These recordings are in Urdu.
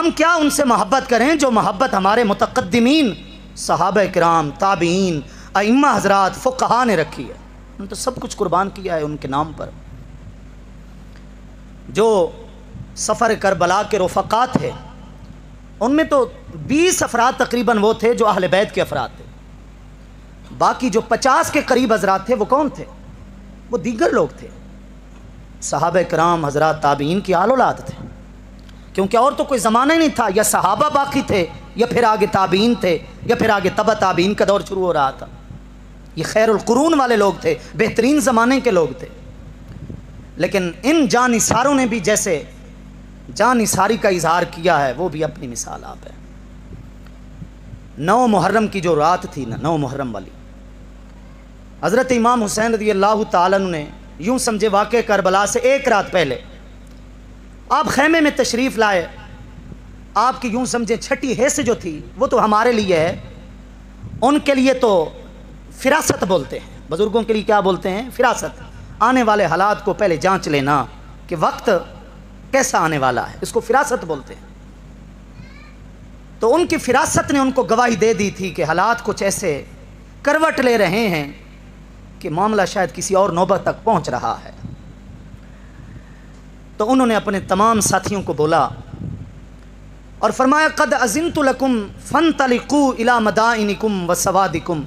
ہم کیا ان سے محبت کریں جو محبت ہمارے متقدمین صحابہ کرام، تابعین، ائمہ حضرات، فقہا نے رکھی ہے؟ انہوں نے تو سب کچھ قربان کیا ہے ان کے نام پر۔ جو سفر کربلا کے رفقا تھے ان میں تو 20 افراد تقریباً وہ تھے جو اہل بیت کے افراد تھے، باقی جو 50 کے قریب حضرات تھے وہ کون تھے؟ وہ دیگر لوگ تھے، صحابہ کرام حضرات، تابعین کی آل اولاد تھے، کیونکہ اور تو کوئی زمانہ ہی نہیں تھا، یا صحابہ باقی تھے یا پھر آگے تابعین تھے یا پھر آگے تبع تابعین کا دور شروع ہو رہا تھا۔ یہ خیر القرون والے لوگ تھے، بہترین زمانے کے لوگ تھے۔ لیکن ان جان نثاروں نے بھی جیسے جان نثاری کا اظہار کیا ہے وہ بھی اپنی مثال آپ ہے۔ 9 محرم کی جو رات تھی نا، 9 محرم والی، حضرت امام حسین رضی اللہ تعالیٰ عنہ نے یوں سمجھے واقع کربلا سے 1 رات پہلے آپ خیمے میں تشریف لائے۔ آپ کی یوں سمجھے چھٹی حصہ جو تھی وہ تو ہمارے لیے ہے، ان کے لیے تو فراست بولتے ہیں، بزرگوں کے لیے کیا بولتے ہیں؟ فراست۔ آنے والے حالات کو پہلے جانچ لینا کہ وقت کیسا آنے والا ہے، اس کو فراست بولتے ہیں۔ تو ان کی فراست نے ان کو گواہی دے دی تھی کہ حالات کچھ ایسے کروٹ لے رہے ہیں کہ معاملہ شاید کسی اور نوبت تک پہنچ رہا ہے۔ تو انہوں نے اپنے تمام ساتھیوں کو بولا اور فرمایا قد اذنت لکم فانطلقوا الی مدائنکم وسوادکم،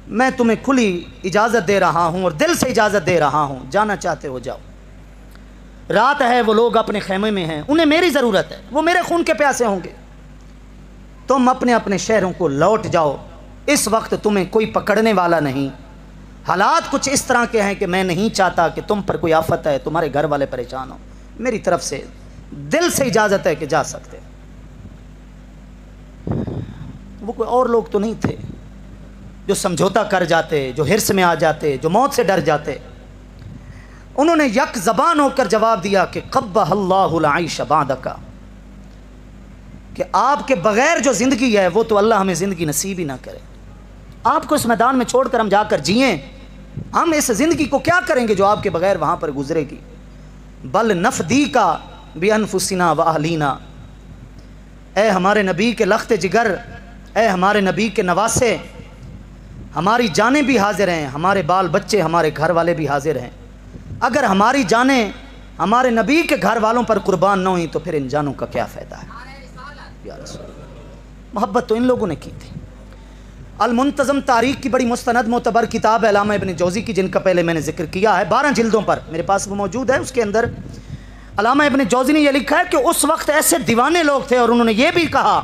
میں تمہیں کھلی اجازت دے رہا ہوں اور دل سے اجازت دے رہا ہوں، جانا چاہتے ہو جاؤ۔ رات ہے، وہ لوگ اپنے خیمے میں ہیں، انہیں میری ضرورت ہے، وہ میرے خون کے پیاسے ہوں گے، تم اپنے اپنے شہروں کو لوٹ جاؤ، اس وقت تمہیں کوئی پکڑنے والا نہیں۔ حالات کچھ اس طرح کے ہیں کہ میں نہیں چاہتا کہ تم پر کوئی آفت ہے، تمہارے گھر والے پریشان ہو، میری طرف سے دل سے اجازت ہے کہ جا سکتے۔ وہ کوئی اور لوگ تو نہیں تھے جو سمجھوتا کر جاتے، جو حرص میں آ جاتے، جو موت سے ڈر جاتے۔ انہوں نے یک زبان ہو کر جواب دیا کہ قبح اللہ العیش بعدک، کہ آپ کے بغیر جو زندگی ہے وہ تو اللہ ہمیں زندگی نصیب ہی نہ کرے، آپ کو اس میدان میں چھوڑ کر ہم جا کر جئیں، ہم اس زندگی کو کیا کریں گے جو آپ کے بغیر وہاں پر گزرے گی۔ بل نفدیکا بانفسنا واہلینا، اے ہمارے نبی کے لخت جگر، اے ہمارے نبی کے نواسے، ہماری جانیں بھی حاضر ہیں، ہمارے بال بچے، ہمارے گھر والے بھی حاضر ہیں، اگر ہماری جانیں ہمارے نبی کے گھر والوں پر قربان نہ ہوئیں تو پھر ان جانوں کا کیا فائدہ ہے۔ یا رسول اللہ، محبت تو ان لوگوں نے کی تھی۔ المنتظم تاریخ کی بڑی مستند معتبر کتاب ہے علامہ ابن جوزی کی، جن کا پہلے میں نے ذکر کیا ہے، 12 جلدوں پر میرے پاس وہ موجود ہے۔ اس کے اندر علامہ ابن جوزی نے یہ لکھا ہے کہ اس وقت ایسے دیوانے لوگ تھے اور انہوں نے یہ بھی کہا،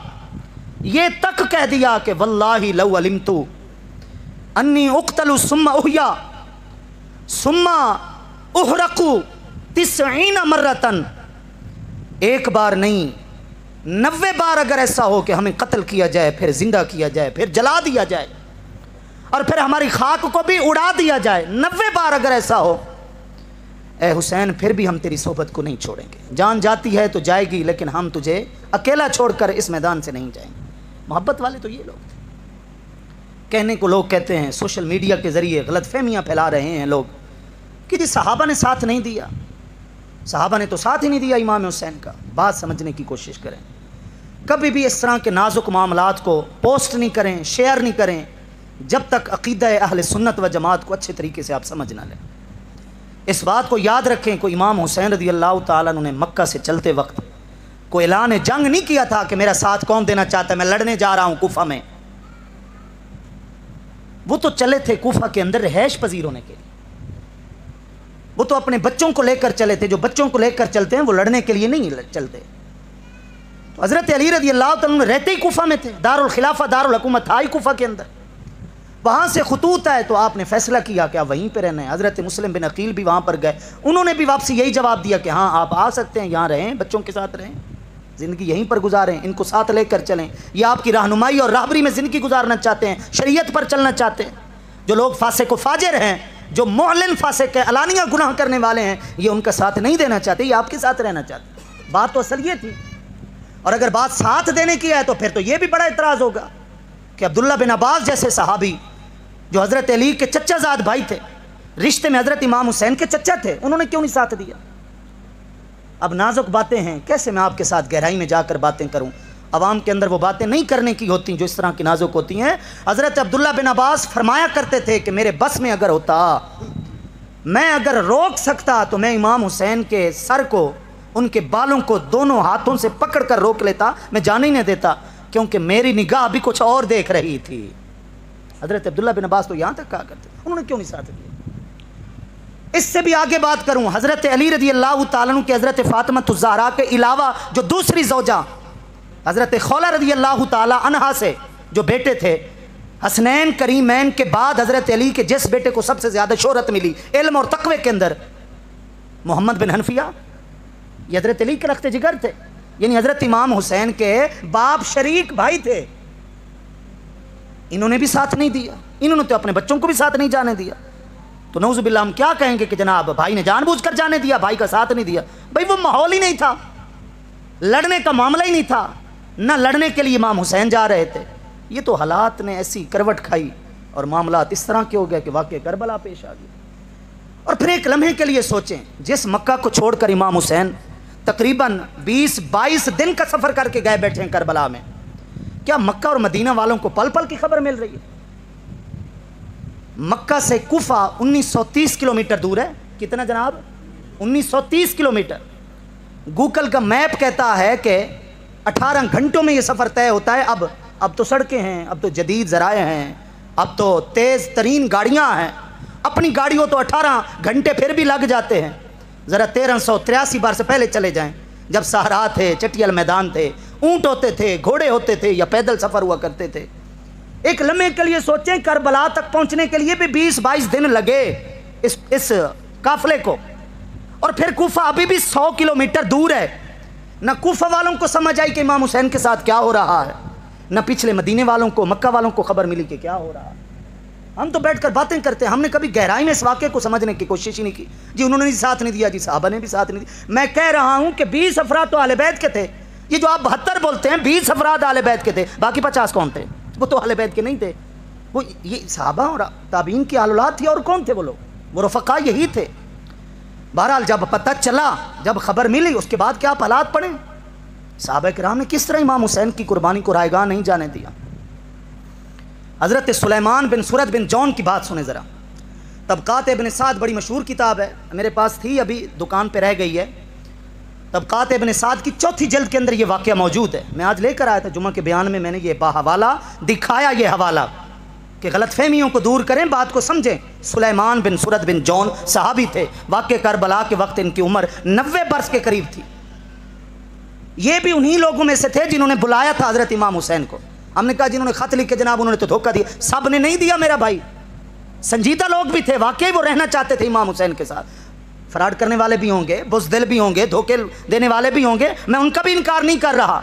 یہ تک کہہ دیا کہ واللہ لو علمت انی اقتل ثم احیا ثم احرق 90 مرتن، ایک بار نہیں 90 بار اگر ایسا ہو کہ ہمیں قتل کیا جائے، پھر زندہ کیا جائے، پھر جلا دیا جائے اور پھر ہماری خاک کو بھی اڑا دیا جائے، 90 بار اگر ایسا ہو، اے حسین پھر بھی ہم تیری صحبت کو نہیں چھوڑیں گے، جان جاتی ہے تو جائے گی لیکن ہم تجھے اکیلا چھوڑ کر اس میدان سے نہیں جائیں گے۔ محبت والے تو یہ لوگ تھے۔ کہنے کو لوگ کہتے ہیں، سوشل میڈیا کے ذریعے غلط فہمیاں پھیلا رہے ہیں لوگ کہ جی صحابہ نے ساتھ نہیں دیا، صحابہ نے تو ساتھ ہی نہیں دیا امام حسین کا۔ بات سمجھنے کی کوشش کریں، کبھی بھی اس طرح کے نازک معاملات کو پوسٹ نہیں کریں، شیئر نہیں کریں جب تک عقیدہ اہل سنت و جماعت کو اچھے طریقے سے آپ سمجھ نہ لیں۔ اس بات کو یاد رکھیں، کوئی امام حسین رضی اللہ تعالیٰ عنہ نے مکہ سے چلتے وقت کوئی اعلان جنگ نہیں کیا تھا کہ میرا ساتھ کون دینا چاہتا ہے، میں لڑنے جا رہا ہوں کوفہ میں۔ وہ تو چلے تھے کوفہ کے اندر رہائش پذیر ہونے کے لیے، وہ تو اپنے بچوں کو لے کر چلے تھے، جو بچوں کو لے کر چلتے ہیں وہ لڑنے کے لیے نہیں چلتے۔ تو حضرت علی رضی اللہ تعالیٰ عنہ رہتے ہی کوفہ میں تھے، دارالخلافہ دارالحکومت تھا ہی کوفہ کے اندر، وہاں سے خطوط آئے تو آپ نے فیصلہ کیا کہ آپ وہیں پہ رہنا ہے۔ حضرت مسلم بن عقیل بھی وہاں پر گئے، انہوں نے بھی واپسی یہی جواب دیا کہ ہاں آپ آ سکتے ہیں، یہاں رہیں، بچوں کے ساتھ رہیں، زندگی یہیں پر گزاریں، ان کو ساتھ لے کر چلیں۔ یہ آپ کی رہنمائی اور راہبری میں زندگی گزارنا چاہتے ہیں، شریعت پر چلنا چاہتے ہیں۔ جو لوگ فاسق و فاجر ہیں، جو معلن فاسق ہے، علانیہ گناہ کرنے والے ہیں، یہ ان کا ساتھ نہیں دینا چاہتے، یہ آپ کے ساتھ رہنا چاہتے ہیں۔ بات تو اصل یہ تھی، اور اگر بات ساتھ دینے کی ہے تو پھر تو یہ بھی بڑا اعتراض ہوگا کہ عبداللہ بن عباس جیسے صحابی جو حضرت علی کے چچا زاد بھائی تھے، رشتے میں حضرت امام حسین کے چچا تھے، انہوں نے کیوں نہیں ساتھ دیا؟ اب نازک باتیں ہیں، کیسے میں آپ کے ساتھ گہرائی میں جا کر باتیں کروں؟ عوام کے اندر وہ باتیں نہیں کرنے کی ہوتی جو اس طرح کی نازک ہوتی ہیں۔ حضرت عبداللہ بن عباس فرمایا کرتے تھے کہ میرے بس میں اگر ہوتا، میں اگر روک سکتا تو میں امام حسین کے سر کو، ان کے بالوں کو دونوں ہاتھوں سے پکڑ کر روک لیتا، میں جانے ہی نہیں دیتا، کیونکہ میری نگاہ بھی کچھ اور دیکھ رہی تھی۔ حضرت عبداللہ بن عباس تو یہاں تک کہا کرتے تھے، انہوں نے کیوں نہیں ساتھ دیا؟ اس سے بھی آگے بات کروں، حضرت علی رضی اللہ تعالیٰ عنہ کے حضرت فاطمہ الزہرا کے علاوہ جو دوسری زوجہ حضرت خولہ رضی اللہ تعالیٰ عنہا سے جو بیٹے تھے، حسنین کریمین کے بعد حضرت علی کے جس بیٹے کو سب سے زیادہ شہرت ملی علم اور تقوی کے اندر، محمد بن حنفیہ، یہ حضرت علی کے رخت جگر تھے، یعنی حضرت امام حسین کے باپ شریک بھائی تھے۔ انہوں نے بھی ساتھ نہیں دیا، انہوں نے تو اپنے بچوں کو بھی ساتھ نہیں جانے دیا۔ تو نعوذ باللہ ہم کیا کہیں گے کہ جناب بھائی نے جان بوجھ کر جانے دیا، بھائی کا ساتھ نہیں دیا؟ بھائی وہ ماحول ہی نہیں تھا، لڑنے کا معاملہ ہی نہیں تھا، نہ لڑنے کے لیے امام حسین جا رہے تھے۔ یہ تو حالات نے ایسی کروٹ کھائی اور معاملات اس طرح کے ہو گئے کہ واقعہ کربلا پیش آ گیا۔ اور پھر ایک لمحے کے لیے سوچیں، جس مکہ کو چھوڑ کر امام حسین تقریباً 20-22 دن کا سفر کر کے گئے بیٹھے ہیں کربلا میں، کیا مکہ اور مدینہ والوں کو پل پل کی خبر مل رہی ہے؟ مکہ سے کوفہ 1930 کلومیٹر دور ہے۔ کتنا جناب؟ 1930 کلومیٹر۔ گوگل کا میپ کہتا ہے کہ 18 گھنٹوں میں یہ سفر طے ہوتا ہے۔ اب تو سڑکیں ہیں، اب تو جدید ذرائع ہیں، اب تو تیز ترین گاڑیاں ہیں، اپنی گاڑی ہو تو 18 گھنٹے پھر بھی لگ جاتے ہیں۔ ذرا 1383 بار سے پہلے چلے جائیں، جب صحرا تھے، چٹیل میدان تھے، اونٹ ہوتے تھے، گھوڑے ہوتے تھے، یا پیدل سفر ہوا کرتے تھے۔ ایک لمحے کے لیے سوچیں، کربلا تک پہنچنے کے لیے بھی 20-22 دن لگے اس قافلے کو، اور پھر کوفہ ابھی بھی 100 کلومیٹر دور ہے۔ نہ کوفہ والوں کو سمجھ آئی کہ امام حسین کے ساتھ کیا ہو رہا ہے، نہ پچھلے مدینے والوں کو، مکہ والوں کو خبر ملی کہ کیا ہو رہا ہے۔ ہم تو بیٹھ کر باتیں کرتے ہیں، ہم نے کبھی گہرائی میں اس واقعے کو سمجھنے کی کوشش ہی نہیں کی۔ جی انہوں نے بھی ساتھ نہیں دیا، جی صحابہ نے بھی ساتھ نہیں دیا۔ میں کہہ رہا ہوں کہ 20 افراد تو اہل بیت کے تھے، یہ جو آپ 72 بولتے ہیں 20 افراد اہل بیت کے تھے، باقی 50 کون تھے؟ وہ تو اہل بیت کے نہیں تھے، وہ یہ صحابہ اور تابعین کی اہل اولاد تھی، اور کون تھے وہ لوگ؟ وہ رفقا یہی تھے۔ بہرحال جب پتہ چلا، جب خبر ملی، اس کے بعد کیا آپ حالات پڑھیں، صحابہ کرام نے کس طرح امام حسین کی قربانی کو رائیگاں نہیں جانے دیا۔ حضرت سلیمان بن سرد بن جون کی بات سنیں ذرا۔ طبقات ابن سعد بڑی مشہور کتاب ہے، میرے پاس تھی، ابھی دکان پہ رہ گئی ہے۔ طبقات ابن سعد کی 4تھی جلد کے اندر یہ واقعہ موجود ہے۔ میں آج لے کر آیا تھا جمعہ کے بیان میں نے یہ باحوالہ دکھایا، یہ حوالہ، کہ غلط فہمیوں کو دور کریں، بات کو سمجھیں۔ سلیمان بن سرد بن جون صحابی تھے، واقع کربلا کے وقت ان کی عمر 90 برس کے قریب تھی۔ یہ بھی انہی لوگوں میں سے تھے جنہوں نے بلایا تھا حضرت امام حسین کو۔ ہم نے کہا جنہوں نے خط لکھ کے جناب انہوں نے تو دھوکہ دیا، سب نے نہیں دیا میرا بھائی، سنجیدہ لوگ بھی تھے، واقعی وہ رہنا چاہتے تھے امام حسین کے ساتھ۔ فراڈ کرنے والے بھی ہوں گے، بزدل بھی ہوں گے، دھوکے دینے والے بھی ہوں گے، میں ان کا بھی انکار نہیں کر رہا۔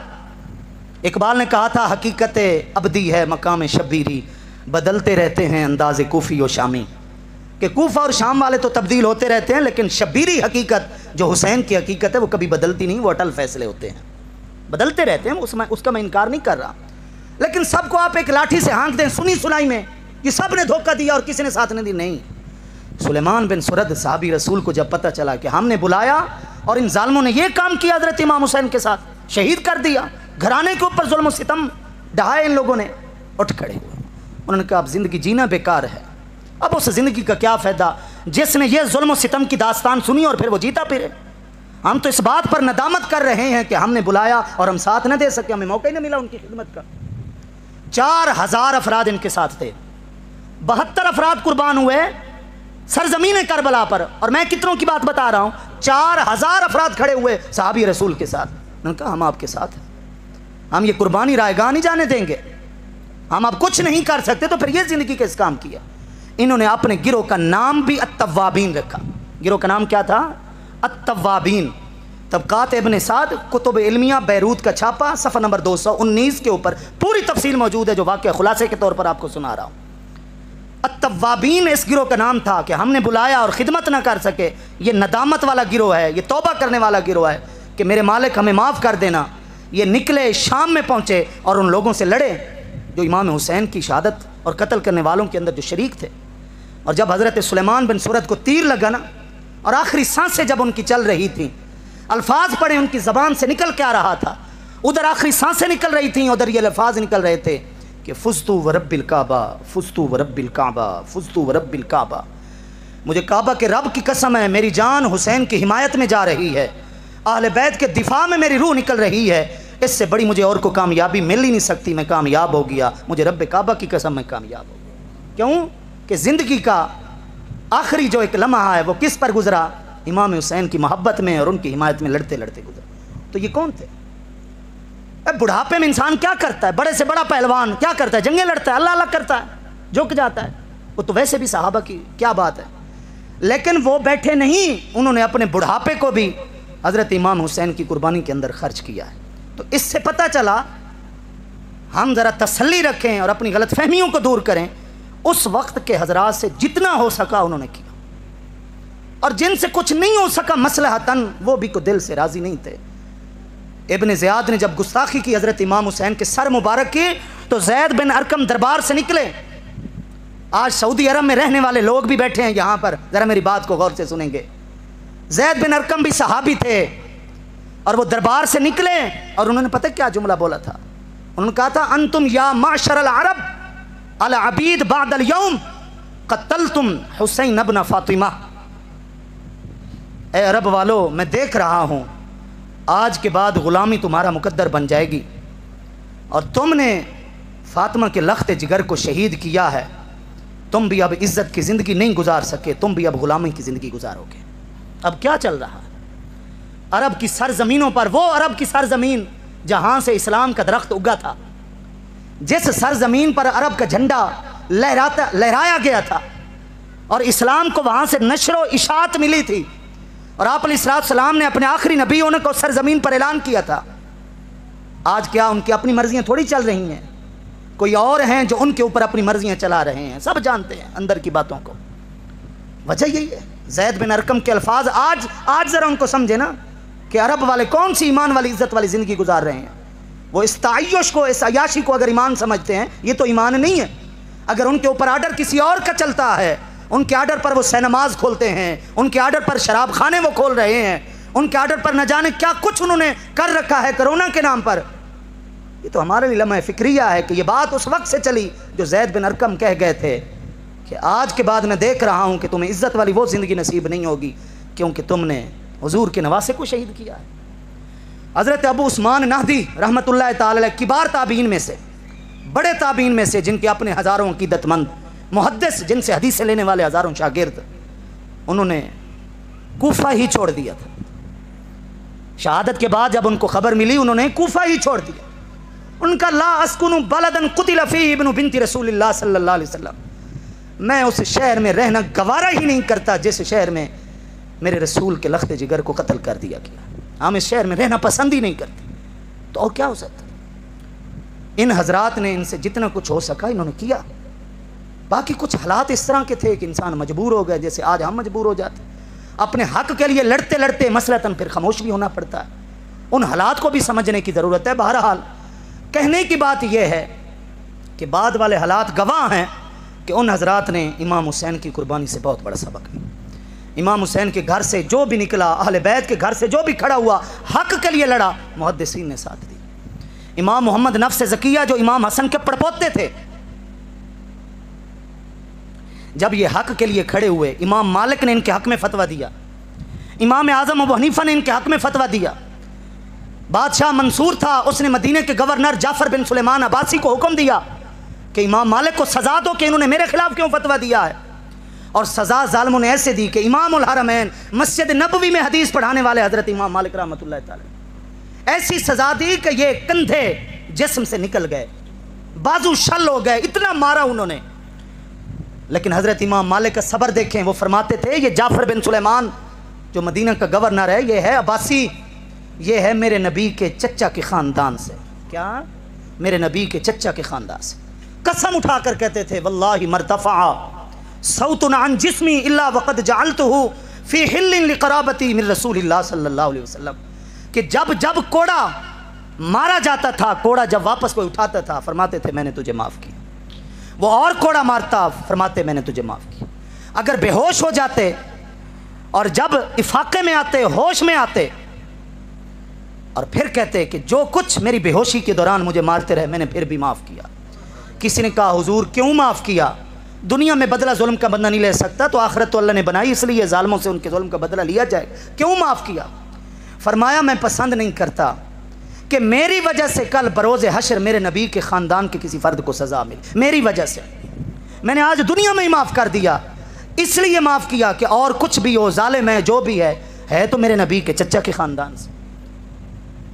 اقبال نے کہا تھا حقیقت ابدی ہے مقام شبیری، بدلتے رہتے ہیں انداز کوفی و شامی، کہ کوفہ اور شام والے تو تبدیل ہوتے رہتے ہیں، لیکن شبیری حقیقت جو حسین کی حقیقت ہے وہ کبھی بدلتی نہیں، وہ اٹل فیصلے ہوتے ہیں، بدلتے رہتے ہیں، اس کا میں انکار نہیں کر رہا۔ لیکن سب کو آپ ایک لاٹھی سے ہانک دیں سنی سنائی میں کہ سب نے دھوکہ دیا اور کسی نے ساتھ نہیں دی، نہیں۔ سلیمان بن سرد صحابی رسول کو جب پتہ چلا کہ ہم نے بلایا اور ان ظالموں نے یہ کام کیا حضرت امام حسین کے ساتھ، شہید کر دیا، گھرانے کے اوپر ظلم و ستم ڈھائے ان لوگوں نے، اٹھ کھڑے ہوئے۔ انہوں نے کہا اب زندگی جینا بیکار ہے، اب اس زندگی کا کیا فائدہ جس نے یہ ظلم و ستم کی داستان سنی اور پھر وہ جیتا پھرے۔ ہم تو اس بات پر ندامت کر رہے ہیں کہ ہم نے بلایا اور ہم ساتھ نہ دے سکے، ہمیں موقع ہی نہ ملا ان کی خدمت کا۔ 4000 افراد ان کے ساتھ تھے، 72 افراد قربان ہوئے سرزمین کربلا پر، اور میں کتنوں کی بات بتا رہا ہوں، 4000 افراد کھڑے ہوئے صحابی رسول کے ساتھ۔ انہوں نے کہا ہم آپ کے ساتھ ہیں، ہم یہ قربانی رائیگاں نہیں جانے دیں گے، ہم اب کچھ نہیں کر سکتے، تو پھر یہ زندگی کس کام کیا۔ انہوں نے اپنے گروہ کا نام بھی التوابین رکھا۔ گروہ کا نام کیا تھا؟ التوابین۔ طبقات ابن سعد کتب علمیہ بیروت کا چھاپا، صفحہ نمبر 219 کے اوپر پوری تفصیل موجود ہے، جو واقعہ خلاصے کے طور پر آپ کو سنا رہا ہوں۔ التوابین اس گروہ کا نام تھا کہ ہم نے بلایا اور خدمت نہ کر سکے، یہ ندامت والا گروہ ہے، یہ توبہ کرنے والا گروہ ہے کہ میرے مالک ہمیں معاف کر دینا۔ یہ نکلے، شام میں پہنچے اور ان لوگوں سے لڑے جو امام حسین کی شہادت اور قتل کرنے والوں کے اندر جو شریک تھے۔ اور جب حضرت سلیمان بن سرد کو تیر لگا نا، اور آخری سانسیں جب ان کی چل رہی تھیں، الفاظ پڑھیں ان کی زبان سے نکل کے آ رہا تھا، ادھر آخری سانسیں نکل رہی تھیں، ادھر یہ الفاظ نکل رہے تھے کہ فزتو ورب الکعبہ، فزتو ورب الکعبہ، فزتو ورب الکعبہ، مجھے کعبہ کے رب کی قسم ہے، میری جان حسین کی حمایت میں جا رہی ہے، اہل بیت کے دفاع میں میری روح نکل رہی ہے، اس سے بڑی مجھے اور کو کامیابی مل ہی نہیں سکتی، میں کامیاب ہو گیا، مجھے رب کعبہ کی قسم میں کامیاب ہو گیا۔ کیوں کہ زندگی کا آخری جو ایک لمحہ ہے وہ کس پر گزرا؟ امام حسین کی محبت میں اور ان کی حمایت میں لڑتے لڑتے گزرا۔ تو یہ کون تھے؟ بڑھاپے میں انسان کیا کرتا ہے؟ بڑے سے بڑا پہلوان کیا کرتا ہے؟ جنگیں لڑتا ہے، اللہ اللہ کرتا ہے، جھک جاتا ہے، وہ تو ویسے بھی صحابہ کی کیا بات ہے، لیکن وہ بیٹھے نہیں، انہوں نے اپنے بڑھاپے کو بھی حضرت امام حسین کی قربانی کے اندر خرچ کیا ہے۔ تو اس سے پتہ چلا، ہم ذرا تسلی رکھیں اور اپنی غلط فہمیوں کو دور کریں، اس وقت کے حضرات سے جتنا ہو سکا انہوں نے کیا، اور جن سے کچھ نہیں ہو سکا مصلحتاً وہ بھی کو دل سے راضی نہیں تھے۔ ابن زیاد نے جب گستاخی کی حضرت امام حسین کے سر مبارک کی تو زید بن ارقم دربار سے نکلے۔ آج سعودی عرب میں رہنے والے لوگ بھی بیٹھے ہیں یہاں پر، ذرا میری بات کو غور سے سنیں گے۔ زید بن ارقم بھی صحابی تھے اور وہ دربار سے نکلے اور انہوں نے پتہ کیا جملہ بولا تھا؟ انہوں نے کہا تھا انتم یا معشر العرب العبید بعد اليوم قتلتم حسین ابن فاطمہ۔ اے عرب والو، میں دیکھ رہا ہوں آج کے بعد غلامی تمہارا مقدر بن جائے گی، اور تم نے فاطمہ کے لخت جگر کو شہید کیا ہے، تم بھی اب عزت کی زندگی نہیں گزار سکے، تم بھی اب غلامی کی زندگی گزارو گے۔ اب کیا چل رہا ہے عرب کی سرزمینوں پر؟ وہ عرب کی سرزمین جہاں سے اسلام کا درخت اگا تھا، جس سرزمین پر عرب کا جھنڈا لہرایا گیا تھا اور اسلام کو وہاں سے نشر و اشاعت ملی تھی، اور آپ علیہ السلام نے اپنے آخری نبی ہونے کو سرزمین پر اعلان کیا تھا۔ آج کیا ان کی اپنی مرضیاں تھوڑی چل رہی ہیں، کوئی اور ہیں جو ان کے اوپر اپنی مرضیاں چلا رہے ہیں، سب جانتے ہیں اندر کی باتوں کو۔ وجہ یہی ہے زید بن ارقم کے الفاظ، آج ذرا ان کو سمجھے نا کہ عرب والے کون سی ایمان والی عزت والی زندگی گزار رہے ہیں۔ وہ اس تعیش کو، اس عیاشی کو اگر ایمان سمجھتے ہیں، یہ تو ایمان نہیں ہے۔ اگر ان کے اوپر آرڈر کسی اور کا چلتا ہے، ان کے آرڈر پر وہ سینماز کھولتے ہیں، ان کے آرڈر پر شراب خانے وہ کھول رہے ہیں، ان کے آرڈر پر نہ جانے کیا کچھ انہوں نے کر رکھا ہے کرونا کے نام پر، یہ تو ہمارے لیے لمحہ فکریہ ہے کہ یہ بات اس وقت سے چلی جو زید بن ارقم کہہ گئے تھے کہ آج کے بعد میں دیکھ رہا ہوں کہ تمہیں عزت والی وہ زندگی نصیب نہیں ہوگی کیونکہ تم نے حضور کے نواسے کو شہید کیا ہے۔ حضرت ابو عثمان نہدی رحمۃ اللہ تعالی علیہ کبار تابعین میں سے، بڑے تابعین میں سے، جن کے اپنے ہزاروں عقیدت مند محدث، جن سے حدیثیں لینے والے ہزاروں شاگرد، انہوں نے کوفہ ہی چھوڑ دیا تھا۔ شہادت کے بعد جب ان کو خبر ملی انہوں نے کوفہ ہی چھوڑ دیا۔ ان کا لا اسکن بلدا قتل فیہ ابن بنت رسول اللہ صلی اللہ علیہ وسلم، میں اس شہر میں رہنا گوارا ہی نہیں کرتا جس شہر میں میرے رسول کے لخت جگر کو قتل کر دیا گیا، ہم اس شہر میں رہنا پسند ہی نہیں کرتے۔ تو اور کیا ہو سکتا؟ ان حضرات نے ان سے جتنا کچھ ہو سکا انہوں نے کیا۔ باقی کچھ حالات اس طرح کے تھے کہ انسان مجبور ہو گئے، جیسے آج ہم مجبور ہو جاتے اپنے حق کے لیے لڑتے لڑتے، مثلاً پھر خاموش بھی ہونا پڑتا ہے۔ ان حالات کو بھی سمجھنے کی ضرورت ہے۔ بہرحال کہنے کی بات یہ ہے کہ بعد والے حالات گواہ ہیں کہ ان حضرات نے امام حسین کی قربانی سے بہت بڑا سبق لیا۔ امام حسین کے گھر سے جو بھی نکلا، اہل بیت کے گھر سے جو بھی کھڑا ہوا، حق کے لیے لڑا، محدثین نے ساتھ دی۔ امام محمد نفس زکیہ جو امام حسن کے پڑپوتے تھے، جب یہ حق کے لیے کھڑے ہوئے، امام مالک نے ان کے حق میں فتویٰ دیا، امام اعظم ابو حنیفہ نے ان کے حق میں فتویٰ دیا، بادشاہ منصور تھا، اس نے مدینہ کے گورنر جعفر بن سلیمان عباسی کو حکم دیا کہ امام مالک کو سزا دو کہ انہوں نے میرے خلاف کیوں فتویٰ دیا ہے، اور سزا ظالموں نے ایسے دی کہ امام الحرمین مسجد نبوی میں حدیث پڑھانے والے حضرت امام مالک رحمۃ اللہ تعالی ایسی سزا دی کہ یہ کندھے جسم سے نکل گئے، بازو شل ہو گئے، اتنا مارا انہوں نے۔ لیکن حضرت امام مالک کا صبر دیکھیں، وہ فرماتے تھے یہ جعفر بن سلیمان جو مدینہ کا گورنر ہے، یہ ہے عباسی، یہ ہے میرے نبی کے چچا کے خاندان سے۔ کیا؟ میرے نبی کے چچا کے خاندان سے۔ قسم اٹھا کر کہتے تھے واللہ مرتفع صوت عن جسمی الا وقد جعلته فی حل لقرابتی من رسول اللہ صلی اللہ علیہ وسلم، کہ جب جب کوڑا مارا جاتا تھا، کوڑا جب واپس کوئی اٹھاتا تھا، فرماتے تھے میں نے تجھے معاف کیا۔ وہ اور کوڑا مارتا، فرماتے میں نے تجھے معاف کیا۔ اگر بے ہوش ہو جاتے اور جب افاقے میں آتے، ہوش میں آتے، اور پھر کہتے کہ جو کچھ میری بے ہوشی کے دوران مجھے مارتے رہے میں نے پھر بھی معاف کیا۔ کسی نے کہا حضور کیوں معاف کیا؟ دنیا میں بدلہ ظلم کا بدلہ نہیں لے سکتا تو آخرت تو اللہ نے بنائی اس لیے ظالموں سے ان کے ظلم کا بدلہ لیا جائے، کیوں معاف کیا؟ فرمایا میں پسند نہیں کرتا کہ میری وجہ سے کل بروز حشر میرے نبی کے خاندان کے کسی فرد کو سزا ملے، میری وجہ سے میں نے آج دنیا میں ہی معاف کر دیا، اس لیے معاف کیا کہ اور کچھ بھی ہو، ظالم ہے جو بھی ہے تو میرے نبی کے چچا کے خاندان سے۔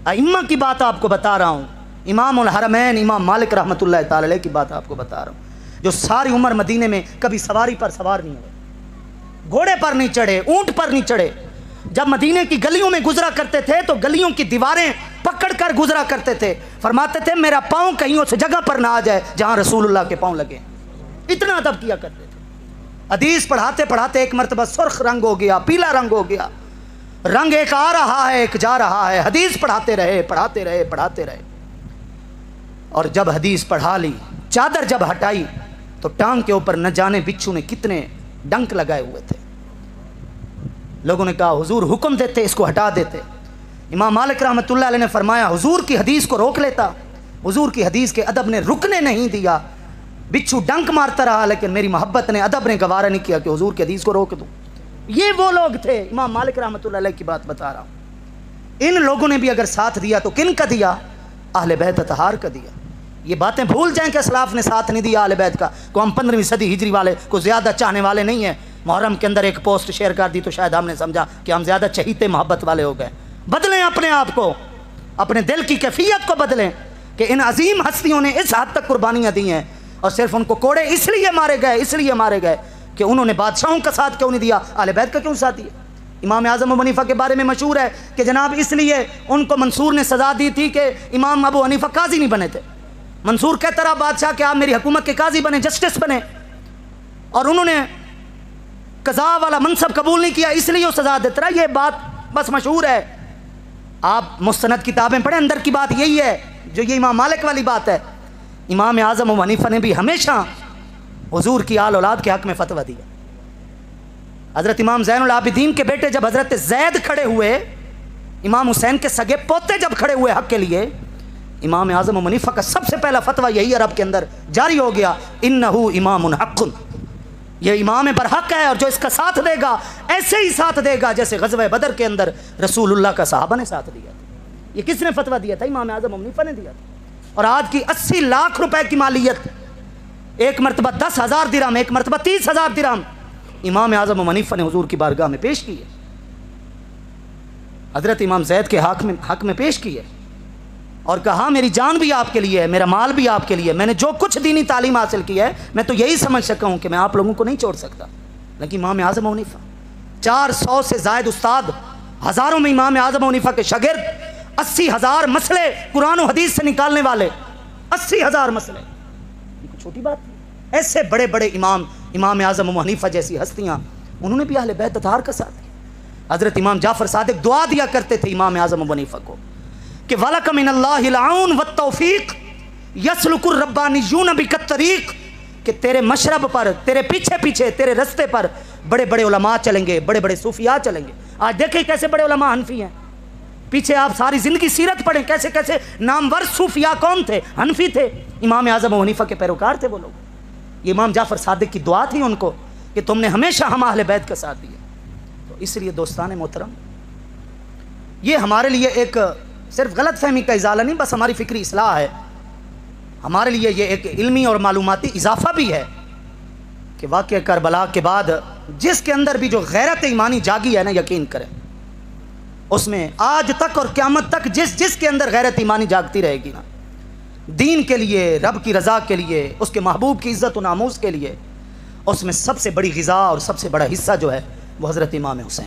ائمہ کی بات آپ کو بتا رہا ہوں، امام الحرمین امام مالک رحمۃ اللہ تعالی علیہ کی بات آپ کو بتا رہا ہوں، جو ساری عمر مدینے میں کبھی سواری پر سوار نہیں ہوئے، گھوڑے پر نہیں چڑھے، اونٹ پر نہیں چڑھے، جب مدینے کی گلیوں میں گزرا کرتے تھے تو گلیوں کی دیواریں پکڑ کر گزرا کرتے تھے، فرماتے تھے میرا پاؤں کہیں اس جگہ پر نہ آ جائے جہاں رسول اللہ کے پاؤں لگے، اتنا ادب کیا کرتے تھے۔ حدیث پڑھاتے پڑھاتے ایک مرتبہ سرخ رنگ ہو گیا، پیلا رنگ ہو گیا، رنگ ایک آ رہا ہے ایک جا رہا ہے، حدیث پڑھاتے رہے اور جب حدیث پڑھا لی، چادر جب ہٹائی تو ٹانگ کے اوپر نہ جانے بچھو نے کتنے ڈنک لگائے ہوئے تھے۔ لوگوں نے کہا حضور حکم دیتے اس کو ہٹا دیتے۔ امام مالک رحمۃ اللہ علیہ نے فرمایا حضور کی حدیث کو روک لیتا، حضور کی حدیث کے ادب نے رکنے نہیں دیا، بچھو ڈنک مارتا رہا لیکن میری محبت نے ادب نے گوارا نہیں کیا کہ حضور کی حدیث کو روک دوں۔ یہ وہ لوگ تھے، امام مالک رحمۃ اللہ علیہ کی بات بتا رہا ہوں۔ ان لوگوں نے بھی اگر ساتھ دیا تو کن کا دیا؟ اہل بیت اطہار کا دیا۔ یہ باتیں بھول جائیں کہ اسلاف نے ساتھ نہیں دیا اہل بیت کا، کو ہم 15ویں صدی ہجری والے کو زیادہ چاہنے والے نہیں ہیں، محرم کے اندر ایک پوسٹ شیئر کر دی تو شاید ہم نے سمجھا کہ ہم زیادہ چہیتے محبت والے ہو گئے۔ بدلیں اپنے آپ کو، اپنے دل کی کیفیت کو بدلیں کہ ان عظیم ہستیوں نے اس حد تک قربانیاں دی ہیں اور صرف ان کو کوڑے اس لیے مارے گئے کہ انہوں نے بادشاہوں کا ساتھ کیوں نہیں دیا، اہل بیت کا کیوں ساتھ دیا؟ امام اعظم ابو حنیفہ کے بارے میں مشہور ہے کہ جناب اس لیے ان کو منصور نے سزا دی تھی کہ امام ابو حنیفہ قاضی نہیں بنے تھے۔ منصور کہتا رہا بادشاہ کہ آپ میری حکومت کے قاضی بنے، جسٹس بنے، اور انہوں نے قضاء والا منصب قبول نہیں کیا اس لیے وہ سزا دیتا رہا۔ یہ بات بس مشہور ہے، آپ مستند کتابیں پڑھیں، اندر کی بات یہی ہے جو یہ امام مالک والی بات ہے۔ امام اعظم ابو حنیفہ نے بھی ہمیشہ حضور کی آل اولاد کے حق میں فتویٰ دیا۔ حضرت امام زین العابدین کے بیٹے جب حضرت زید کھڑے ہوئے، امام حسین کے سگے پوتے جب کھڑے ہوئے حق کے لیے، امام اعظم ابو حنیفہ کا سب سے پہلا فتویٰ یہی عرب کے اندر جاری ہو گیا، انہو امام حق، یہ امام برحق ہے اور جو اس کا ساتھ دے گا ایسے ہی ساتھ دے گا جیسے غزوہ بدر کے اندر رسول اللہ کا صحابہ نے ساتھ دیا تھا۔ یہ کس نے فتویٰ دیا تھا؟ امام اعظم ابو حنیفہ نے دیا تھا۔ اور آج کی 80 لاکھ روپے کی مالیت، ایک مرتبہ 10,000 درہم، ایک مرتبہ 30,000 درہم امام اعظم ابو حنیفہ نے حضور کی بارگاہ میں پیش کی ہے، حضرت امام زید کے حق میں پیش کی ہے اور کہا میری جان بھی آپ کے لیے ہے، میرا مال بھی آپ کے لیے، میں نے جو کچھ دینی تعلیم حاصل کی ہے میں تو یہی سمجھ سکا ہوں کہ میں آپ لوگوں کو نہیں چھوڑ سکتا۔ لیکن امام اعظم ابو حنیفہ 400 سے زائد استاد، ہزاروں میں امام اعظم ابو حنیفہ کے شاگرد، 80,000 مسئلے قرآن و حدیث سے نکالنے والے، 80,000 مسئلے، یہ کوئی چھوٹی بات نہیں۔ ایسے بڑے بڑے امام اعظم ابو حنیفہ جیسی ہستیاں، انہوں نے بھی اہل بیت اطہار کا ساتھ دیا۔ حضرت امام جعفر صادق دعا دیا کرتے تھے امام اعظم ابو حنیفہ کو کہ وَلَكَ مِنَ اللَّهِ الْعَوْنُ وَالتَّوْفِيقُ يَسْلُكُ الرَّبَّانِيُّونَ بِكَ الطَّرِيقَ، کہ تیرے مشرب پر، تیرے پیچھے تیرے رستے پر بڑے بڑے علماء چلیں گے، بڑے بڑے صوفیاء چلیں گے۔ آج دیکھیں کیسے بڑے علماء حنفی ہیں، پیچھے آپ ساری زندگی سیرت پڑھیں کیسے کیسے نامور صوفیاء کون تھے، حنفی تھے، امام اعظم ابو حنیفہ کے پیروکار تھے وہ لوگ۔ یہ امام جعفر صادق کی دعا تھی ان کو کہ تم نے ہمیشہ ہم اہل بیت کا ساتھ دیا۔ تو اس لیے دوستان محترم، یہ ہمارے لیے ایک صرف غلط فہمی کا ازالہ نہیں، بس ہماری فکری اصلاح ہے، ہمارے لیے یہ ایک علمی اور معلوماتی اضافہ بھی ہے کہ واقعہ کربلا کے بعد جس کے اندر بھی جو غیرت ایمانی جاگی ہے نا، یقین کریں اس میں آج تک اور قیامت تک جس کے اندر غیرت ایمانی جاگتی رہے گی نا، دین کے لیے، رب کی رضا کے لیے، اس کے محبوب کی عزت و ناموس کے لیے، اس میں سب سے بڑی غذا اور سب سے بڑا حصہ جو ہے وہ حضرت امام حسین۔